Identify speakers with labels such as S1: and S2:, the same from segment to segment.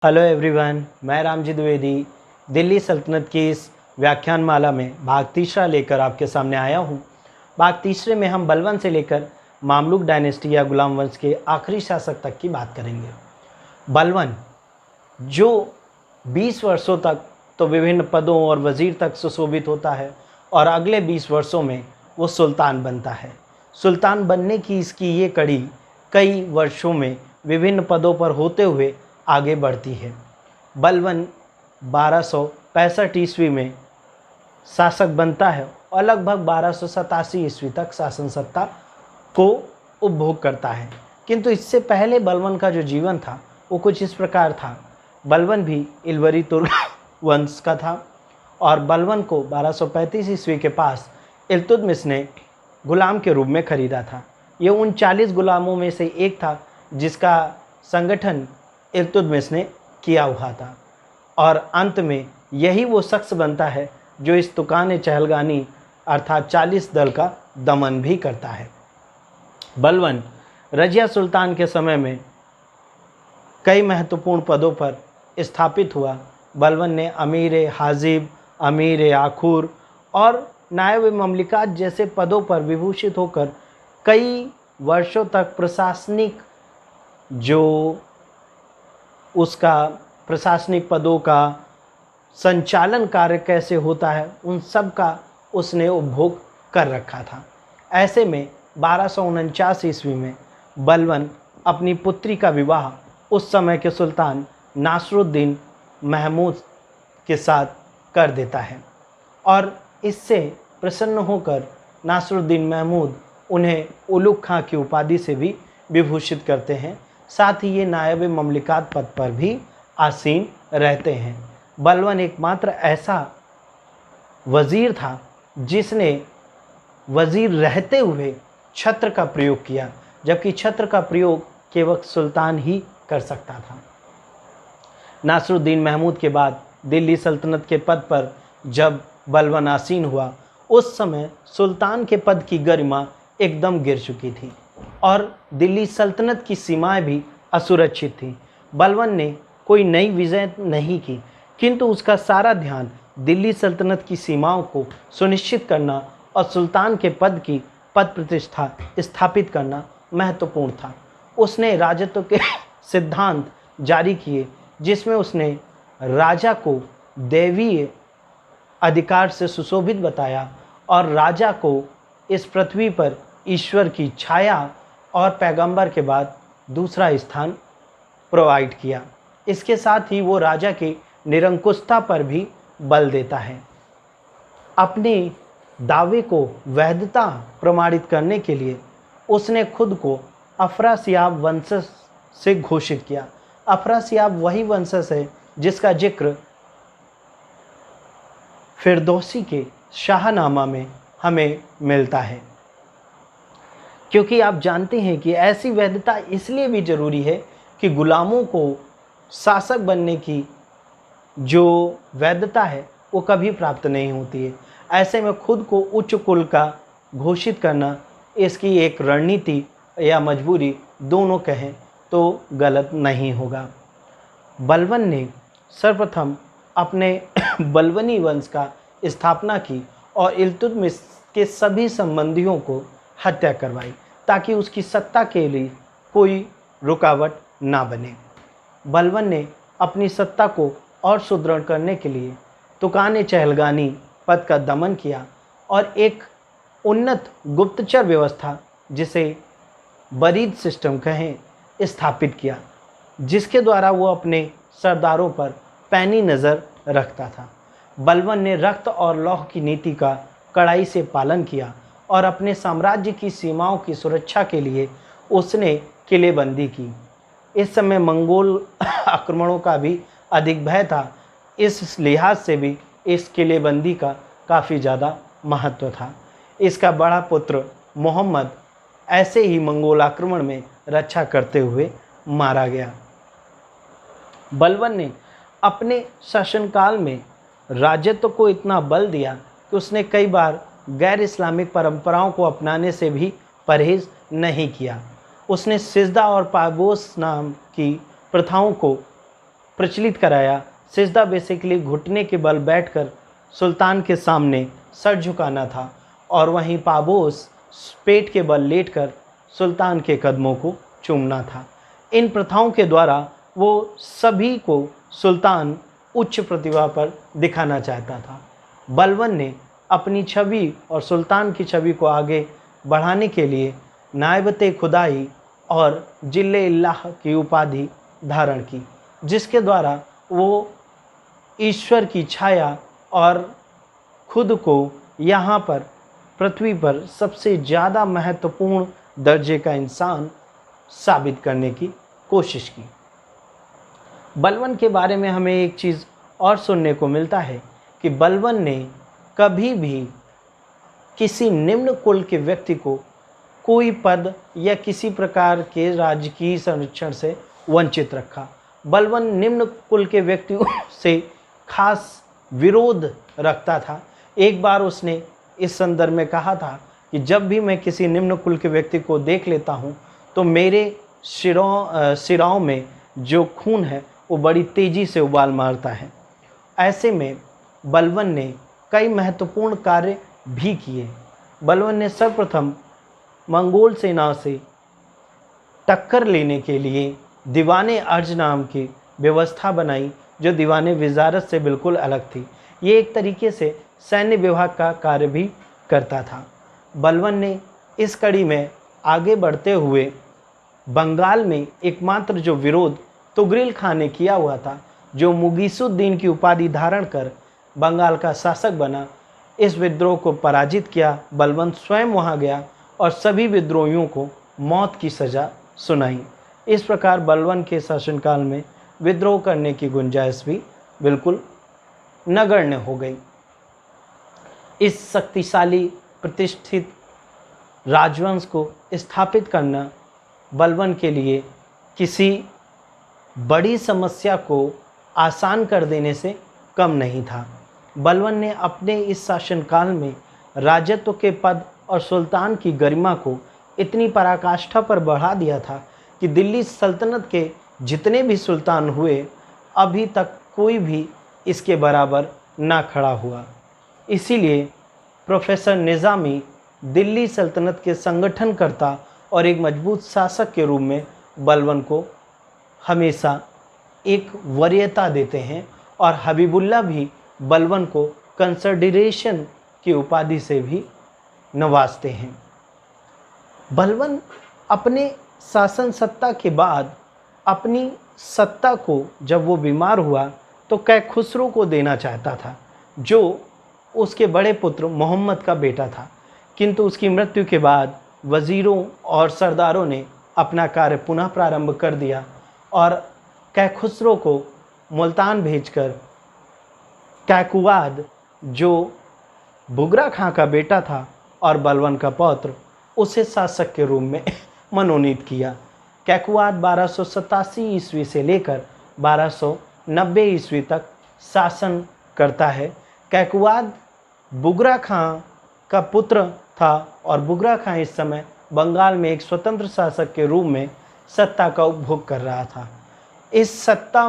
S1: Hello everyone, मैं रामजी द्विवेदी दिल्ली सल्तनत की इस व्याख्यान माला में भाग तीसरा लेकर आपके सामने आया हूँ। भाग तीसरे में हम बलवन से लेकर मामलुक डायनेस्टी या गुलाम वंश के आखिरी शासक तक की बात करेंगे। बलवन जो 20 वर्षों तक तो विभिन्न पदों और वज़ीर तक सुशोभित होता है और अगले 20 वर्षों में वो सुल्तान बनता है। सुल्तान बनने की इसकी ये कड़ी कई वर्षों में विभिन्न पदों पर होते हुए आगे बढ़ती है। बलवन 1265 ईस्वी में शासक बनता है और लगभग 1287 ईस्वी तक शासन सत्ता को उपभोग करता है। किंतु इससे पहले बलवन का जो जीवन था वो कुछ इस प्रकार था। बलवन भी इल्वरी तुर्क वंश का था और बलवन को 1235 ईस्वी के पास इल्तुतमिश ने गुलाम के रूप में खरीदा था। ये उन 40 गुलामों में से एक था जिसका संगठन इल्तुतमिश ने किया हुआ था और अंत में यही वो शख्स बनता है जो इस तुकान चहलगानी अर्थात 40 दल का दमन भी करता है। बलवन रजिया सुल्तान के समय में कई महत्वपूर्ण पदों पर स्थापित हुआ। बलवन ने अमीर हाजिब, अमीर आखुर और नायब ममलिकात जैसे पदों पर विभूषित होकर कई वर्षों तक प्रशासनिक पदों का संचालन कार्य कैसे होता है उन सब का उसने उपभोग कर रखा था। ऐसे में 1249 ईस्वी में बलवन अपनी पुत्री का विवाह उस समय के सुल्तान नासरुद्दीन महमूद के साथ कर देता है और इससे प्रसन्न होकर नासरुद्दीन महमूद उन्हें उलुग खां की उपाधि से भी विभूषित करते हैं। साथ ही ये नायब ममलिकात पद पर भी आसीन रहते हैं। बलवन एकमात्र ऐसा वज़ीर था जिसने वज़ीर रहते हुए छत्र का प्रयोग किया, जबकि छत्र का प्रयोग केवल सुल्तान ही कर सकता था। नासरुद्दीन महमूद के बाद दिल्ली सल्तनत के पद पर जब बलवन आसीन हुआ उस समय सुल्तान के पद की गरिमा एकदम गिर चुकी थी और दिल्ली सल्तनत की सीमाएं भी असुरक्षित थीं। बलवन ने कोई नई विजय नहीं की, किंतु उसका सारा ध्यान दिल्ली सल्तनत की सीमाओं को सुनिश्चित करना और सुल्तान के पद की पद प्रतिष्ठा स्थापित करना महत्वपूर्ण था। उसने राजत्व के सिद्धांत जारी किए जिसमें उसने राजा को दैवीय अधिकार से सुशोभित बताया और राजा को इस पृथ्वी पर ईश्वर की छाया और पैगंबर के बाद दूसरा स्थान प्रोवाइड किया। इसके साथ ही वो राजा की निरंकुशता पर भी बल देता है। अपने दावे को वैधता प्रमाणित करने के लिए उसने खुद को अफरासियाब वंशज से घोषित किया। अफरासियाब वही वंशज है जिसका जिक्र फिरदौसी के शाहनामा में हमें मिलता है, क्योंकि आप जानते हैं कि ऐसी वैधता इसलिए भी ज़रूरी है कि गुलामों को शासक बनने की जो वैधता है वो कभी प्राप्त नहीं होती है। ऐसे में खुद को उच्च कुल का घोषित करना इसकी एक रणनीति या मजबूरी दोनों कहें तो गलत नहीं होगा। बलवन ने सर्वप्रथम अपने बलवनी वंश का स्थापना की और इल्तुतमिश के सभी संबंधियों को हत्या करवाई ताकि उसकी सत्ता के लिए कोई रुकावट ना बने। बलवन ने अपनी सत्ता को और सुदृढ़ करने के लिए तुकान चहलगानी पद का दमन किया और एक उन्नत गुप्तचर व्यवस्था जिसे बरीद सिस्टम कहें स्थापित किया, जिसके द्वारा वो अपने सरदारों पर पैनी नज़र रखता था। बलवन ने रक्त और लौह की नीति का कड़ाई से पालन किया और अपने साम्राज्य की सीमाओं की सुरक्षा के लिए उसने किलेबंदी की। इस समय मंगोल आक्रमणों का भी अधिक भय था, इस लिहाज से भी इस किलेबंदी का काफ़ी ज़्यादा महत्व था। इसका बड़ा पुत्र मोहम्मद ऐसे ही मंगोल आक्रमण में रक्षा करते हुए मारा गया। बलवन ने अपने शासनकाल में राजत्व को इतना बल दिया कि उसने कई बार गैर इस्लामिक परंपराओं को अपनाने से भी परहेज़ नहीं किया। उसने सिजदा और पागोस नाम की प्रथाओं को प्रचलित कराया। सिजदा बेसिकली घुटने के बल बैठकर सुल्तान के सामने सर झुकाना था और वहीं पाबोस पेट के बल लेटकर सुल्तान के कदमों को चूमना था। इन प्रथाओं के द्वारा वो सभी को सुल्तान उच्च प्रतिभा पर दिखाना चाहता था। बलबन ने अपनी छवि और सुल्तान की छवि को आगे बढ़ाने के लिए नायबते खुदाई और जिल्ले इल्लाह की उपाधि धारण की, जिसके द्वारा वो ईश्वर की छाया और खुद को यहाँ पर पृथ्वी पर सबसे ज़्यादा महत्वपूर्ण दर्जे का इंसान साबित करने की कोशिश की। बलबन के बारे में हमें एक चीज़ और सुनने को मिलता है कि बलबन ने कभी भी किसी निम्न कुल के व्यक्ति को कोई पद या किसी प्रकार के राजकीय संरक्षण से वंचित रखा। बलबन निम्न कुल के व्यक्तियों से खास विरोध रखता था। एक बार उसने इस संदर्भ में कहा था कि जब भी मैं किसी निम्न कुल के व्यक्ति को देख लेता हूँ तो मेरे सिराओं में जो खून है वो बड़ी तेज़ी से उबाल मारता है। ऐसे में बलबन ने कई महत्वपूर्ण कार्य भी किए। बलबन ने सर्वप्रथम मंगोल सेना से टक्कर लेने के लिए दीवाने अर्ज नाम की व्यवस्था बनाई, जो दीवाने वजारत से बिल्कुल अलग थी। ये एक तरीके से सैन्य विभाग का कार्य भी करता था। बलबन ने इस कड़ी में आगे बढ़ते हुए बंगाल में एकमात्र जो विरोध तुगरिल खान ने किया हुआ था, जो मुगीसुद्दीन की उपाधि धारण कर बंगाल का शासक बना, इस विद्रोह को पराजित किया। बलबन स्वयं वहां गया और सभी विद्रोहियों को मौत की सज़ा सुनाई। इस प्रकार बलबन के शासनकाल में विद्रोह करने की गुंजाइश भी बिल्कुल नगण्य हो गई। इस शक्तिशाली प्रतिष्ठित राजवंश को स्थापित करना बलबन के लिए किसी बड़ी समस्या को आसान कर देने से कम नहीं था। बलबन ने अपने इस शासनकाल में राजत्व के पद और सुल्तान की गरिमा को इतनी पराकाष्ठा पर बढ़ा दिया था कि दिल्ली सल्तनत के जितने भी सुल्तान हुए, अभी तक कोई भी इसके बराबर ना खड़ा हुआ। इसीलिए प्रोफेसर निज़ामी दिल्ली सल्तनत के संगठनकर्ता और एक मजबूत शासक के रूप में बलबन को हमेशा एक वरीयता देते हैं और हबीबुल्लाह भी बलबन को कंसिडरेशन की उपाधि से भी नवाजते हैं। बलबन अपने शासन सत्ता के बाद अपनी सत्ता को जब वो बीमार हुआ तो कैखुसरो को देना चाहता था, जो उसके बड़े पुत्र मोहम्मद का बेटा था। किंतु उसकी मृत्यु के बाद वज़ीरों और सरदारों ने अपना कार्य पुनः प्रारंभ कर दिया और कैखुसरो को मुल्तान भेजकर कैकुवाद, जो बुगरा खां का बेटा था और बलबन का पौत्र, उसे शासक के रूप में मनोनीत किया। कैकुवाद 1287 ईस्वी से लेकर 1290 ईस्वी तक शासन करता है। कैकुवाद बुगरा खां का पुत्र था और बुगरा खां इस समय बंगाल में एक स्वतंत्र शासक के रूप में सत्ता का उपभोग कर रहा था। इस सत्ता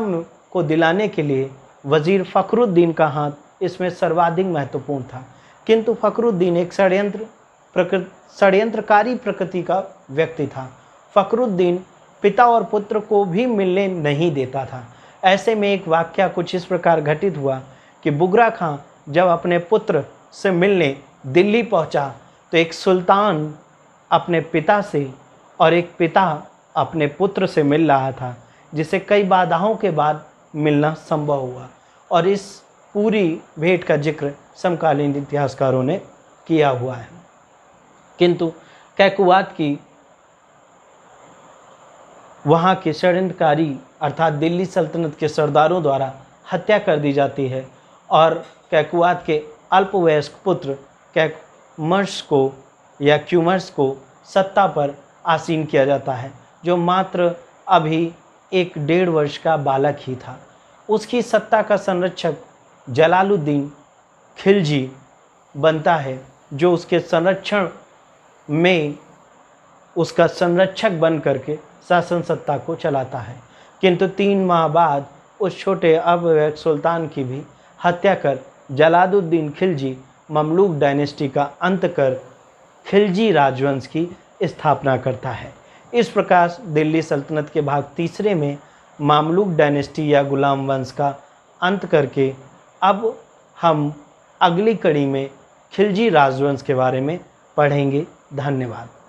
S1: को दिलाने के लिए वज़ीर फ़खरुद्दीन का हाथ इसमें सर्वाधिक महत्वपूर्ण था। किंतु फ़खरुद्दीन एक षड्यंत्रकारी प्रकृति का व्यक्ति था। फ़खरुद्दीन पिता और पुत्र को भी मिलने नहीं देता था। ऐसे में एक वाक़या कुछ इस प्रकार घटित हुआ कि बुगरा खां जब अपने पुत्र से मिलने दिल्ली पहुंचा तो एक सुल्तान अपने पिता से और एक पिता अपने पुत्र से मिल रहा था, जिसे कई बाधाओं के बाद मिलना संभव हुआ। और इस पूरी भेंट का जिक्र समकालीन इतिहासकारों ने किया हुआ है। किंतु कैकुवाद की वहाँ के षड्यंत्रकारी अर्थात दिल्ली सल्तनत के सरदारों द्वारा हत्या कर दी जाती है और कैकुवाद के अल्पवयस्क पुत्र क्यूमर्स को सत्ता पर आसीन किया जाता है, जो मात्र अभी 1-1.5 वर्ष का बालक ही था। उसकी सत्ता का संरक्षक जलालुद्दीन खिलजी बनता है, जो उसके संरक्षण में उसका संरक्षक बन करके शासन सत्ता को चलाता है। किंतु 3 माह बाद उस छोटे अविवेक सुल्तान की भी हत्या कर जलालुद्दीन खिलजी ममलूक डायनेस्टी का अंत कर खिलजी राजवंश की स्थापना करता है। इस प्रकार दिल्ली सल्तनत के भाग तीसरे में मामलूक डायनेस्टी या गुलाम वंश का अंत करके अब हम अगली कड़ी में खिलजी राजवंश के बारे में पढ़ेंगे। धन्यवाद।